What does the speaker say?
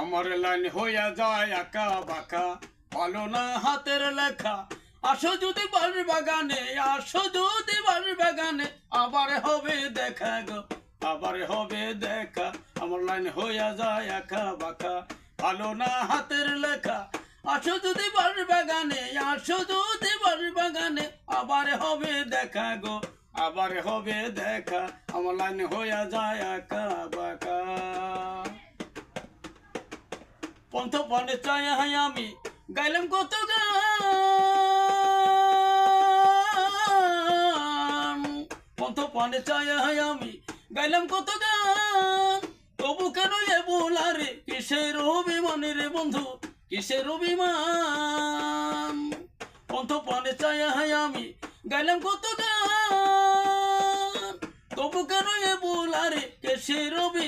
আমার লাইন হইয়া যায় আঁকা বাঁকা, ভালো না হাতের লেখা। আসো যদি বাড়ির বাগানে, আসো যদি বাড়ির বাগানে, আবার হবে দেখা গো, আবার হবে দেখা। আমার লাইন হইয়া যায় আঁকা বাঁকা, ভালো না হাতের লেখা। আসো যদি বাড়ির বাগানে, আসো যদি বাড়ির বাগানে, আবার হবে দেখা গো, আবার হবে দেখা। আমার লাইন হইয়া যায় আঁকা বাঁকা। পন্থ পণে চাই আমি গাইলাম কত গান, পন্থ পণে চাই আমি গাইলাম কত গান। তবু কেন এ বোলারে, কিসের অভিমানে রে বন্ধু, কিসের অভিমান। পন্থ পণে চাই আমি গাইলাম কত গান, তবু কেন এ বোলারে, কিসের অভিমান।